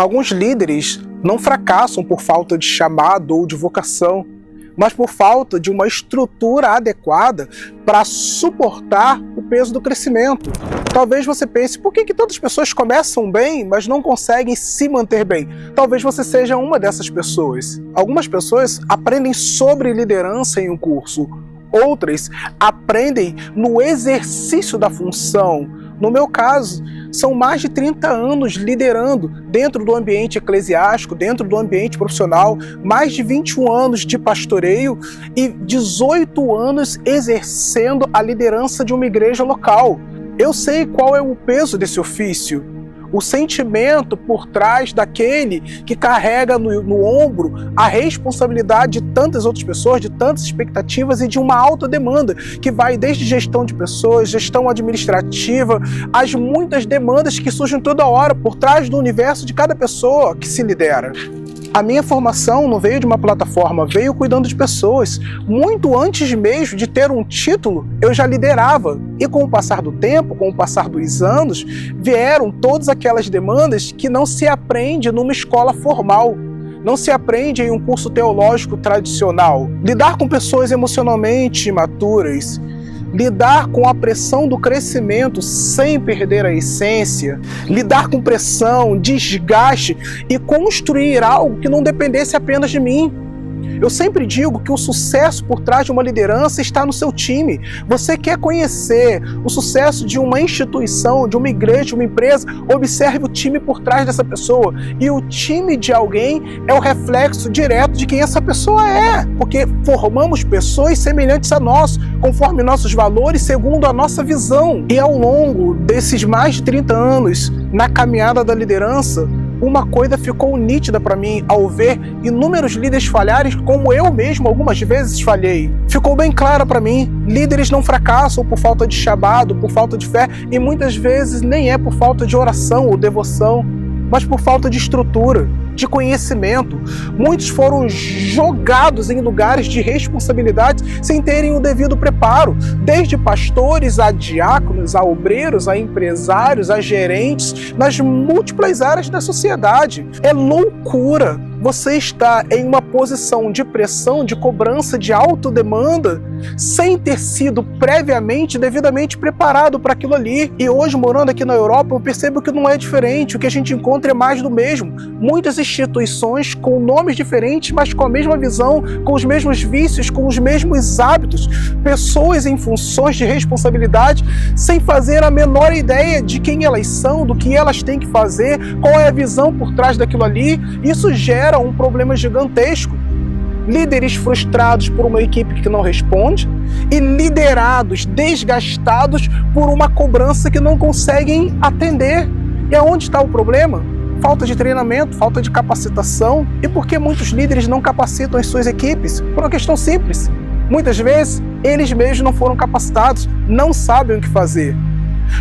Alguns líderes não fracassam por falta de chamado ou de vocação, mas por falta de uma estrutura adequada para suportar o peso do crescimento. Talvez você pense, por que tantas pessoas começam bem, mas não conseguem se manter bem? Talvez você seja uma dessas pessoas. Algumas pessoas aprendem sobre liderança em um curso, outras aprendem no exercício da função. No meu caso, são mais de 30 anos liderando dentro do ambiente eclesiástico, dentro do ambiente profissional, mais de 21 anos de pastoreio e 18 anos exercendo a liderança de uma igreja local. Eu sei qual é o peso desse ofício, o sentimento por trás daquele que carrega no ombro a responsabilidade de tantas outras pessoas, de tantas expectativas e de uma alta demanda, que vai desde gestão de pessoas, gestão administrativa, as muitas demandas que surgem toda hora por trás do universo de cada pessoa que se lidera. A minha formação não veio de uma plataforma, veio cuidando de pessoas. Muito antes mesmo de ter um título, eu já liderava. E com o passar do tempo, com o passar dos anos, vieram todas aquelas demandas que não se aprende numa escola formal. Não se aprende em um curso teológico tradicional. Lidar com pessoas emocionalmente imaturas, lidar com a pressão do crescimento sem perder a essência, lidar com pressão, desgaste e construir algo que não dependesse apenas de mim. Eu sempre digo que o sucesso por trás de uma liderança está no seu time. Você quer conhecer o sucesso de uma instituição, de uma igreja, de uma empresa? Observe o time por trás dessa pessoa. E o time de alguém é o reflexo direto de quem essa pessoa é. Porque formamos pessoas semelhantes a nós, conforme nossos valores, segundo a nossa visão. E ao longo desses mais de 30 anos, na caminhada da liderança, uma coisa ficou nítida para mim ao ver inúmeros líderes falharem, como eu mesmo algumas vezes falhei. Ficou bem claro para mim, líderes não fracassam por falta de chamado, por falta de fé, e muitas vezes nem é por falta de oração ou devoção, mas por falta de estrutura, de conhecimento. Muitos foram jogados em lugares de responsabilidade sem terem o devido preparo, desde pastores a diáconos, a obreiros, a empresários, a gerentes, nas múltiplas áreas da sociedade. É loucura você estar em uma posição de pressão, de cobrança, de autodemanda, sem ter sido previamente, devidamente preparado para aquilo ali. E hoje, morando aqui na Europa, eu percebo que não é diferente. O que a gente encontra é mais do mesmo. Muitas instituições com nomes diferentes, mas com a mesma visão, com os mesmos vícios, com os mesmos hábitos. Pessoas em funções de responsabilidade, sem fazer a menor ideia de quem elas são, do que elas têm que fazer, qual é a visão por trás daquilo ali. Isso gera um problema gigantesco. Líderes frustrados por uma equipe que não responde e liderados desgastados por uma cobrança que não conseguem atender. E aonde está o problema? Falta de treinamento, falta de capacitação. E por que muitos líderes não capacitam as suas equipes? Por uma questão simples. Muitas vezes, eles mesmos não foram capacitados, não sabem o que fazer.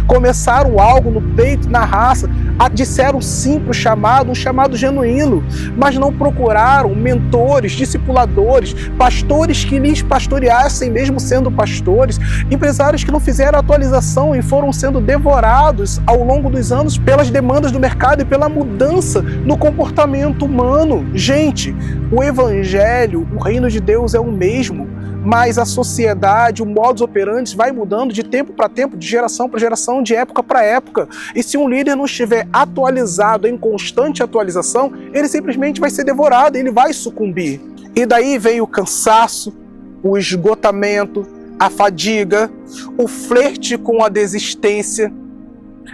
Começaram algo no peito, na raça, disseram sim para o chamado, um chamado genuíno, mas não procuraram mentores, discipuladores, pastores que lhes pastoreassem mesmo sendo pastores, empresários que não fizeram atualização e foram sendo devorados ao longo dos anos pelas demandas do mercado e pela mudança no comportamento humano. Gente, o evangelho, o reino de Deus é o mesmo, mas a sociedade, o modus operandi vai mudando de tempo para tempo, de geração para geração, de época para época. E se um líder não estiver atualizado, em constante atualização, ele simplesmente vai ser devorado, ele vai sucumbir. E daí vem o cansaço, o esgotamento, a fadiga, o flerte com a desistência,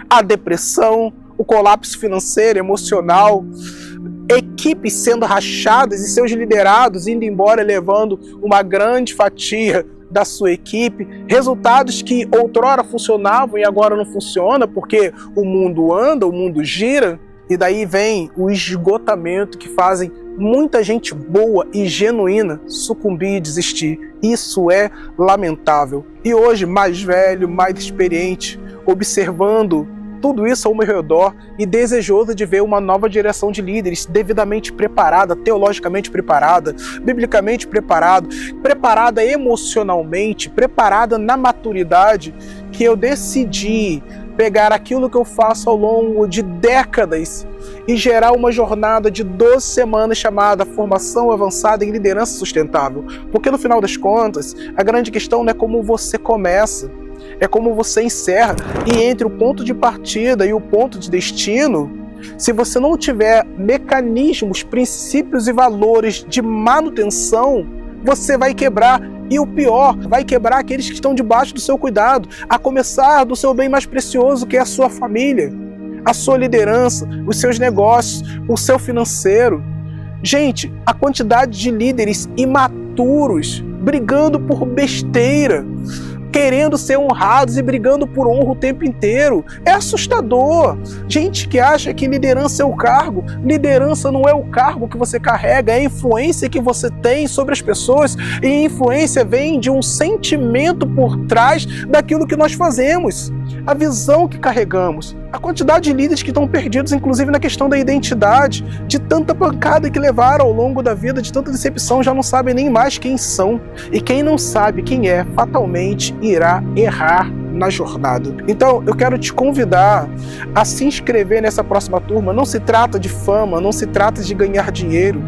a depressão, o colapso financeiro, emocional, equipes sendo rachadas e seus liderados indo embora levando uma grande fatia da sua equipe, resultados que outrora funcionavam e agora não funcionam porque o mundo anda, o mundo gira, e daí vem o esgotamento que fazem muita gente boa e genuína sucumbir e desistir. Isso é lamentável. E hoje, mais velho, mais experiente, observando tudo isso ao meu redor e desejoso de ver uma nova geração de líderes devidamente preparada, teologicamente preparada, biblicamente preparada emocionalmente, preparada na maturidade, que eu decidi pegar aquilo que eu faço ao longo de décadas e gerar uma jornada de 12 semanas chamada Formação Avançada em Liderança Sustentável. Porque no final das contas, a grande questão não é como você começa, é como você encerra. E entre o ponto de partida e o ponto de destino, se você não tiver mecanismos, princípios e valores de manutenção, você vai quebrar. E o pior, vai quebrar aqueles que estão debaixo do seu cuidado, a começar do seu bem mais precioso, que é a sua família, a sua liderança, os seus negócios, o seu financeiro. Gente, a quantidade de líderes imaturos brigando por besteira, querendo ser honrados e brigando por honra o tempo inteiro. É assustador. Gente que acha que liderança é o cargo. Liderança não é o cargo que você carrega, é a influência que você tem sobre as pessoas. E influência vem de um sentimento por trás daquilo que nós fazemos, a visão que carregamos. A quantidade de líderes que estão perdidos, inclusive na questão da identidade, de tanta pancada que levaram ao longo da vida, de tanta decepção, já não sabem nem mais quem são. E quem não sabe quem é, fatalmente irá errar na jornada. Então, eu quero te convidar a se inscrever nessa próxima turma. Não se trata de fama, não se trata de ganhar dinheiro.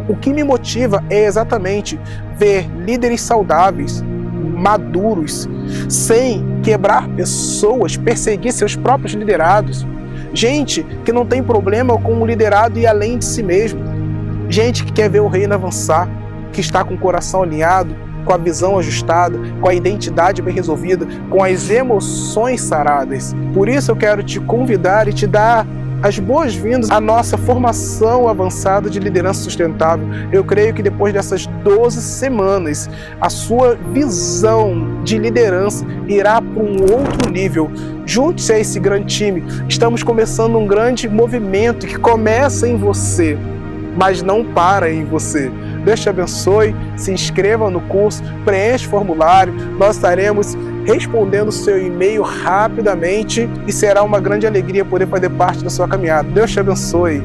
O que me motiva é exatamente ver líderes saudáveis, maduros, sem quebrar pessoas, perseguir seus próprios liderados. Gente que não tem problema com o liderado ir além de si mesmo. Gente que quer ver o reino avançar, que está com o coração alinhado, com a visão ajustada, com a identidade bem resolvida, com as emoções saradas. Por isso eu quero te convidar e te dar as boas-vindas à nossa formação avançada de liderança sustentável. Eu creio que depois dessas 12 semanas, a sua visão de liderança irá para um outro nível. Junte-se a esse grande time. Estamos começando um grande movimento que começa em você, mas não para em você. Deus te abençoe, se inscreva no curso, preencha o formulário, nós estaremos respondendo o seu e-mail rapidamente e será uma grande alegria poder fazer parte da sua caminhada. Deus te abençoe.